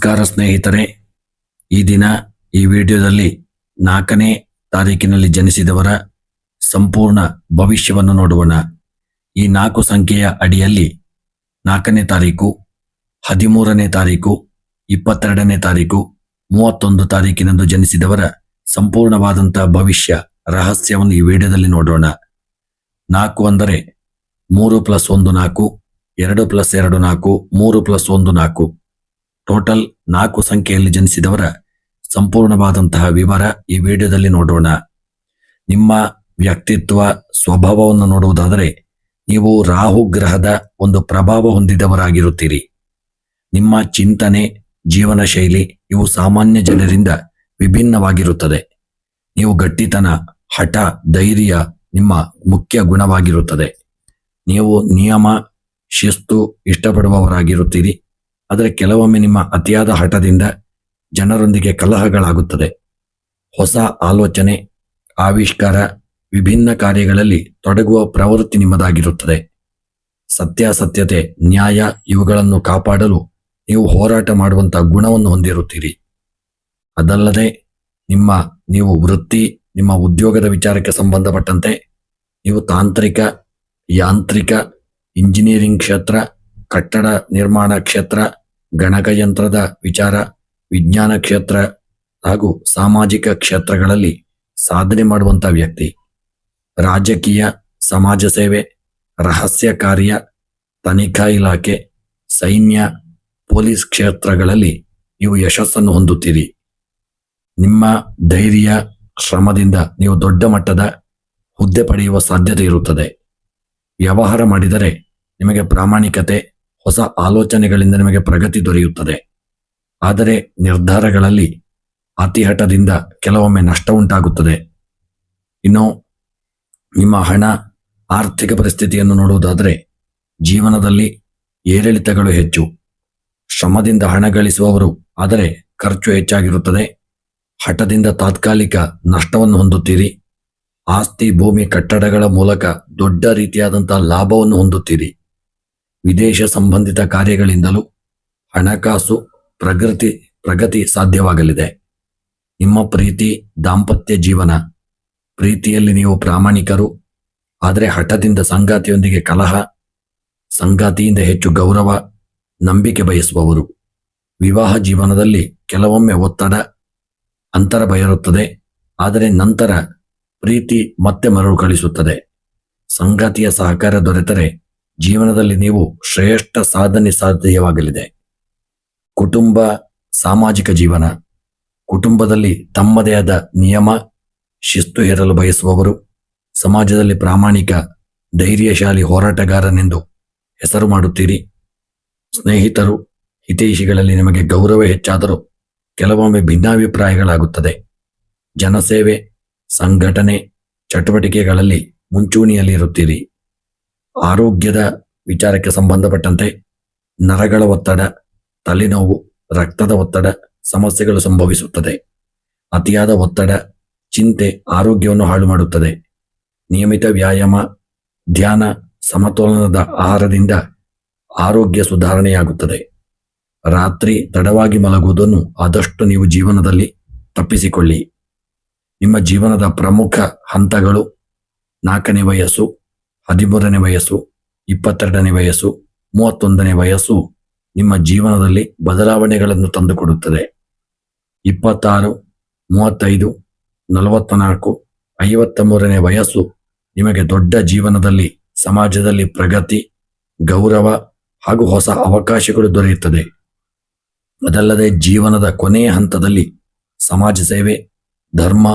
ನಮಸ್ಕಾರ ಸ್ನೇಹಿತರೆ, ಈ ದಿನ ಈ ವಿಡಿಯೋದಲ್ಲಿ 4ನೇ ತಾರೀಕಿನಲ್ಲಿ ಜನಿಸಿದವರ ಸಂಪೂರ್ಣ ಭವಿಷ್ಯವನ್ನು ನೋಡೋಣ. ಈ 4 ಸಂಖ್ಯೆಯ ಅಡಿಯಲ್ಲಿ 4ನೇ ತಾರೀಕು, 13ನೇ ತಾರೀಕು, 22ನೇ ತಾರೀಕು, 31 ತಾರೀಕಿನಂದು ಜನಿಸಿದವರ ಸಂಪೂರ್ಣವಾದಂತಹ ಭವಿಷ್ಯ ರಹಸ್ಯವನ್ನು ಈ ವಿಡಿಯೋದಲ್ಲಿ ನೋಡೋಣ. 4 ಅಂದರೆ 3 + 1 4, 2 + 2 4, 3 + 1 4. ಟೋಟಲ್ 4 ಸಂಖ್ಯೆಯಲ್ಲಿ ಜನಿಸಿದವರ ಸಂಪೂರ್ಣವಾದಂತಹ ವಿವರ ಈ ವಿಡಿಯೋದಲ್ಲಿ ನೋಡೋಣ. ನಿಮ್ಮ ವ್ಯಕ್ತಿತ್ವ ಸ್ವಭಾವವನ್ನು ನೋಡುವುದಾದರೆ ನೀವು ರಾಹು ಗ್ರಹದ ಒಂದು ಪ್ರಭಾವ ಹೊಂದಿದವರಾಗಿರುತ್ತೀರಿ. ನಿಮ್ಮ ಚಿಂತನೆ, ಜೀವನ ಶೈಲಿ ಇವು ಸಾಮಾನ್ಯ ಜನರಿಂದ ವಿಭಿನ್ನವಾಗಿರುತ್ತದೆ. ನೀವು ಗಟ್ಟಿತನ, ಹಠ, ಧೈರ್ಯ ನಿಮ್ಮ ಮುಖ್ಯ ಗುಣವಾಗಿರುತ್ತದೆ. ನೀವು ನಿಯಮ, ಶಿಸ್ತು ಇಷ್ಟಪಡುವವರಾಗಿರುತ್ತೀರಿ. ಆದರೆ ಕೆಲವೊಮ್ಮೆ ನಿಮ್ಮ ಅತಿಯಾದ ಹಠದಿಂದ ಜನರೊಂದಿಗೆ ಕಲಹಗಳಾಗುತ್ತದೆ. ಹೊಸ ಆಲೋಚನೆ, ಆವಿಷ್ಕಾರ, ವಿಭಿನ್ನ ಕಾರ್ಯಗಳಲ್ಲಿ ತೊಡಗುವ ಪ್ರವೃತ್ತಿ ನಿಮ್ಮದಾಗಿರುತ್ತದೆ. ಸತ್ಯಾಸತ್ಯತೆ, ನ್ಯಾಯ ಇವುಗಳನ್ನು ಕಾಪಾಡಲು ನೀವು ಹೋರಾಟ ಮಾಡುವಂತಹ ಗುಣವನ್ನು ಹೊಂದಿರುತ್ತೀರಿ. ಅದಲ್ಲದೆ ನೀವು ವೃತ್ತಿ, ನಿಮ್ಮ ಉದ್ಯೋಗದ ವಿಚಾರಕ್ಕೆ ಸಂಬಂಧಪಟ್ಟಂತೆ ನೀವು ತಾಂತ್ರಿಕ, ಯಾಂತ್ರಿಕ, ಇಂಜಿನಿಯರಿಂಗ್ ಕ್ಷೇತ್ರ, ಕಟ್ಟಡ ನಿರ್ಮಾಣ ಕ್ಷೇತ್ರ, ಗಣಕಯಂತ್ರದ ವಿಚಾರ, ವಿಜ್ಞಾನ ಕ್ಷೇತ್ರ ಹಾಗೂ ಸಾಮಾಜಿಕ ಕ್ಷೇತ್ರಗಳಲ್ಲಿ ಸಾಧನೆ ಮಾಡುವಂಥ ವ್ಯಕ್ತಿ. ರಾಜಕೀಯ, ಸಮಾಜ ಸೇವೆ, ರಹಸ್ಯ ಕಾರ್ಯ, ತನಿಖಾ ಇಲಾಖೆ, ಸೈನ್ಯ, ಪೊಲೀಸ್ ಕ್ಷೇತ್ರಗಳಲ್ಲಿ ನೀವು ಯಶಸ್ಸನ್ನು ಹೊಂದುತ್ತೀರಿ. ನಿಮ್ಮ ಧೈರ್ಯ, ಶ್ರಮದಿಂದ ನೀವು ದೊಡ್ಡ ಮಟ್ಟದ ಹುದ್ದೆ ಪಡೆಯುವ ಸಾಧ್ಯತೆ ಇರುತ್ತದೆ. ವ್ಯವಹಾರ ಮಾಡಿದರೆ ನಿಮಗೆ ಪ್ರಾಮಾಣಿಕತೆ, ಹೊಸ ಆಲೋಚನೆಗಳಿಂದ ನಿಮಗೆ ಪ್ರಗತಿ ದೊರೆಯುತ್ತದೆ. ಆದರೆ ನಿರ್ಧಾರಗಳಲ್ಲಿ ಅತಿಹಠದಿಂದ ಕೆಲವೊಮ್ಮೆ ನಷ್ಟ ಉಂಟಾಗುತ್ತದೆ. ಇನ್ನು ನಿಮ್ಮ ಹಣ, ಆರ್ಥಿಕ ಪರಿಸ್ಥಿತಿಯನ್ನು ನೋಡುವುದಾದರೆ ಜೀವನದಲ್ಲಿ ಏರಿಳಿತಗಳು ಹೆಚ್ಚು. ಶ್ರಮದಿಂದ ಹಣ ಗಳಿಸುವವರು, ಆದರೆ ಖರ್ಚು ಹೆಚ್ಚಾಗಿರುತ್ತದೆ. ಹಠದಿಂದ ತಾತ್ಕಾಲಿಕ ನಷ್ಟವನ್ನು ಹೊಂದುತ್ತೀರಿ. ಆಸ್ತಿ, ಭೂಮಿ, ಕಟ್ಟಡಗಳ ಮೂಲಕ ದೊಡ್ಡ ರೀತಿಯಾದಂತಹ ಲಾಭವನ್ನು ಹೊಂದುತ್ತೀರಿ. ವಿದೇಶ ಸಂಬಂಧಿತ ಕಾರ್ಯಗಳಿಂದಲೂ ಹಣಕಾಸು ಪ್ರಗತಿ ಸಾಧ್ಯವಾಗಲಿದೆ. ನಿಮ್ಮ ಪ್ರೀತಿ, ದಾಂಪತ್ಯ ಜೀವನ, ಪ್ರೀತಿಯಲ್ಲಿ ನೀವು ಪ್ರಾಮಾಣಿಕರು, ಆದರೆ ಹಠದಿಂದ ಸಂಗಾತಿಯೊಂದಿಗೆ ಕಲಹ, ಸಂಗಾತಿಯಿಂದ ಹೆಚ್ಚು ಗೌರವ, ನಂಬಿಕೆ ಬಯಸುವವರು. ವಿವಾಹ ಜೀವನದಲ್ಲಿ ಕೆಲವೊಮ್ಮೆ ಒತ್ತಡ, ಅಂತರ ಬಯರುತ್ತದೆ, ಆದರೆ ನಂತರ ಪ್ರೀತಿ ಮತ್ತೆ ಮರುಕಳಿಸುತ್ತದೆ. ಸಂಗಾತಿಯ ಸಹಕಾರ ದೊರೆತರೆ ಜೀವನದಲ್ಲಿ ನೀವು ಶ್ರೇಷ್ಠ ಸಾಧನೆ ಸಾಧ್ಯವಾಗಲಿದೆ. ಕುಟುಂಬ, ಸಾಮಾಜಿಕ ಜೀವನ, ಕುಟುಂಬದಲ್ಲಿ ತಮ್ಮದೇ ಆದ ನಿಯಮ, ಶಿಸ್ತು ಹೇರಲು ಬಯಸುವವರು. ಸಮಾಜದಲ್ಲಿ ಪ್ರಾಮಾಣಿಕ, ಧೈರ್ಯಶಾಲಿ ಹೋರಾಟಗಾರನೆಂದು ಹೆಸರು ಮಾಡುತ್ತೀರಿ. ಸ್ನೇಹಿತರು, ಹಿತೈಷಿಗಳಲ್ಲಿ ನಿಮಗೆ ಗೌರವ ಹೆಚ್ಚಾದರೂ ಕೆಲವೊಮ್ಮೆ ಭಿನ್ನಾಭಿಪ್ರಾಯಗಳಾಗುತ್ತದೆ. ಜನಸೇವೆ, ಸಂಘಟನೆ ಚಟುವಟಿಕೆಗಳಲ್ಲಿ ಮುಂಚೂಣಿಯಲ್ಲಿ ಇರುತ್ತೀರಿ. ಆರೋಗ್ಯದ ವಿಚಾರಕ್ಕೆ ಸಂಬಂಧಪಟ್ಟಂತೆ ನರಗಳ ಒತ್ತಡ, ತಲೆನೋವು, ರಕ್ತದ ಒತ್ತಡ ಸಮಸ್ಯೆಗಳು ಸಂಭವಿಸುತ್ತದೆ. ಅತಿಯಾದ ಒತ್ತಡ, ಚಿಂತೆ ಆರೋಗ್ಯವನ್ನು ಹಾಳು ಮಾಡುತ್ತದೆ. ನಿಯಮಿತ ವ್ಯಾಯಾಮ, ಧ್ಯಾನ, ಸಮತೋಲನದ ಆಹಾರದಿಂದ ಆರೋಗ್ಯ ಸುಧಾರಣೆಯಾಗುತ್ತದೆ. ರಾತ್ರಿ ತಡವಾಗಿ ಮಲಗುವುದನ್ನು ಆದಷ್ಟು ನೀವು ಜೀವನದಲ್ಲಿ ತಪ್ಪಿಸಿಕೊಳ್ಳಿ. ನಿಮ್ಮ ಜೀವನದ ಪ್ರಮುಖ ಹಂತಗಳು 4ನೇ ವಯಸ್ಸು, 13ನೇ ವಯಸ್ಸು, 22ನೇ ವಯಸ್ಸು, 31ನೇ ವಯಸ್ಸು ನಿಮ್ಮ ಜೀವನದಲ್ಲಿ ಬದಲಾವಣೆಗಳನ್ನು ತಂದುಕೊಡುತ್ತದೆ. 26, 35, 44, 53ನೇ ವಯಸ್ಸು ನಿಮಗೆ ದೊಡ್ಡ ಜೀವನದಲ್ಲಿ, ಸಮಾಜದಲ್ಲಿ ಪ್ರಗತಿ, ಗೌರವ ಹಾಗೂ ಹೊಸ ಅವಕಾಶಗಳು ದೊರೆಯುತ್ತದೆ. ಅದಲ್ಲದೆ ಜೀವನದ ಕೊನೆಯ ಹಂತದಲ್ಲಿ ಸಮಾಜ ಸೇವೆ, ಧರ್ಮ,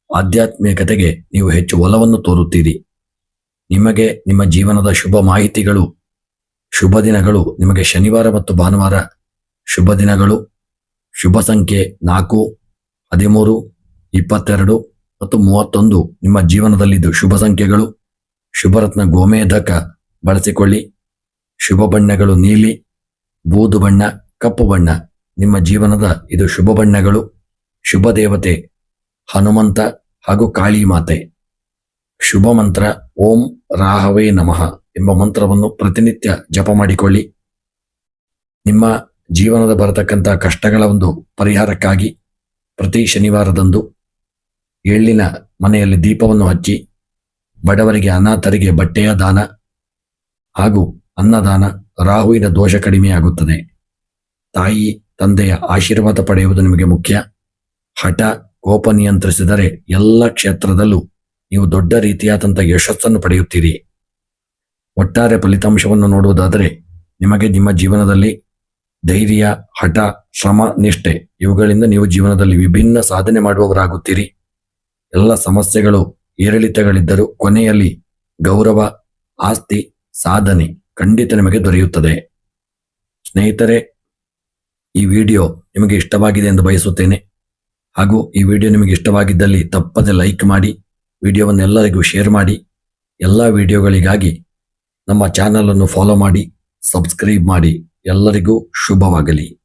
ಆಧ್ಯಾತ್ಮಿಕತೆಗೆ ನೀವು ಹೆಚ್ಚು ಒಲವನ್ನು ತೋರುತ್ತೀರಿ. ನಿಮಗೆ ನಿಮ್ಮ ಜೀವನದ ಶುಭ ಮಾಹಿತಿಗಳು, ಶುಭ ದಿನಗಳು ನಿಮಗೆ ಶನಿವಾರ ಮತ್ತು ಭಾನುವಾರ ಶುಭ ದಿನಗಳು. ಶುಭ ಸಂಖ್ಯೆ 4, 13, 22 ಮತ್ತು 31 ನಿಮ್ಮ ಜೀವನದಲ್ಲಿದ್ದು ಶುಭ ಸಂಖ್ಯೆಗಳು. ಶುಭರತ್ನ ಗೋಮೇಧಕ ಬಳಸಿಕೊಳ್ಳಿ. ಶುಭ ಬಣ್ಣಗಳು ನೀಲಿ, ಬೂದು ಬಣ್ಣ, ಕಪ್ಪು ಬಣ್ಣ ನಿಮ್ಮ ಜೀವನದ ಇದು ಶುಭ ಬಣ್ಣಗಳು. ಶುಭ ದೇವತೆ ಹನುಮಂತ ಹಾಗೂ ಕಾಳಿ ಮಾತೆ. ಶುಭ ಮಂತ್ರ ಓಂ ರಾಹವೇ ನಮಃ ಎಂಬ ಮಂತ್ರವನ್ನು ಪ್ರತಿನಿತ್ಯ ಜಪ ಮಾಡಿಕೊಳ್ಳಿ. ನಿಮ್ಮ ಜೀವನದ ಬರತಕ್ಕಂಥ ಕಷ್ಟಗಳ ಒಂದು ಪರಿಹಾರಕ್ಕಾಗಿ ಪ್ರತಿ ಶನಿವಾರದಂದು ಎಳ್ಳಿನ ಮನೆಯಲ್ಲಿ ದೀಪವನ್ನು ಹಚ್ಚಿ ಬಡವರಿಗೆ ಅನಾಥರಿಗೆ ಬಟ್ಟೆಯ ದಾನ ಹಾಗೂ ಅನ್ನದಾನ, ರಾಹುವಿನ ದೋಷ ಕಡಿಮೆಯಾಗುತ್ತದೆ. ತಾಯಿ ತಂದೆಯ ಆಶೀರ್ವಾದ ಪಡೆಯುವುದು ನಿಮಗೆ ಮುಖ್ಯ. ಹಠ ಕೋಪ ನಿಯಂತ್ರಿಸಿದರೆ ಎಲ್ಲ ಕ್ಷೇತ್ರದಲ್ಲೂ ನೀವು ದೊಡ್ಡ ರೀತಿಯಾದಂಥ ಯಶಸ್ಸನ್ನು ಪಡೆಯುತ್ತೀರಿ. ಒಟ್ಟಾರೆ ಫಲಿತಾಂಶವನ್ನು ನೋಡುವುದಾದರೆ ನಿಮಗೆ ನಿಮ್ಮ ಜೀವನದಲ್ಲಿ ಧೈರ್ಯ, ಹಠ, ಶ್ರಮ, ನಿಷ್ಠೆ ಇವುಗಳಿಂದ ನೀವು ಜೀವನದಲ್ಲಿ ವಿಭಿನ್ನ ಸಾಧನೆ ಮಾಡುವವರಾಗುತ್ತೀರಿ. ಎಲ್ಲ ಸಮಸ್ಯೆಗಳು ಏರಿಳಿತಗಳಿದ್ದರೂ ಕೊನೆಯಲ್ಲಿ ಗೌರವ, ಆಸ್ತಿ, ಸಾಧನೆ ಖಂಡಿತ ನಿಮಗೆ ದೊರೆಯುತ್ತದೆ. ಸ್ನೇಹಿತರೆ, ಈ ವಿಡಿಯೋ ನಿಮಗೆ ಇಷ್ಟವಾಗಿದೆ ಎಂದು ಬಯಸುತ್ತೇನೆ. ಹಾಗೂ ಈ ವಿಡಿಯೋ ನಿಮಗೆ ಇಷ್ಟವಾಗಿದ್ದಲ್ಲಿ ತಪ್ಪದೆ ಲೈಕ್ ಮಾಡಿ, ವಿಡಿಯೋವನ್ನು ಎಲ್ಲರಿಗೂ ಶೇರ್ ಮಾಡಿ. ಎಲ್ಲ ವಿಡಿಯೋಗಳಿಗಾಗಿ ನಮ್ಮ ಚಾನಲನ್ನು ಫಾಲೋ ಮಾಡಿ, ಸಬ್ಸ್ಕ್ರೈಬ್ ಮಾಡಿ. ಎಲ್ಲರಿಗೂ ಶುಭವಾಗಲಿ.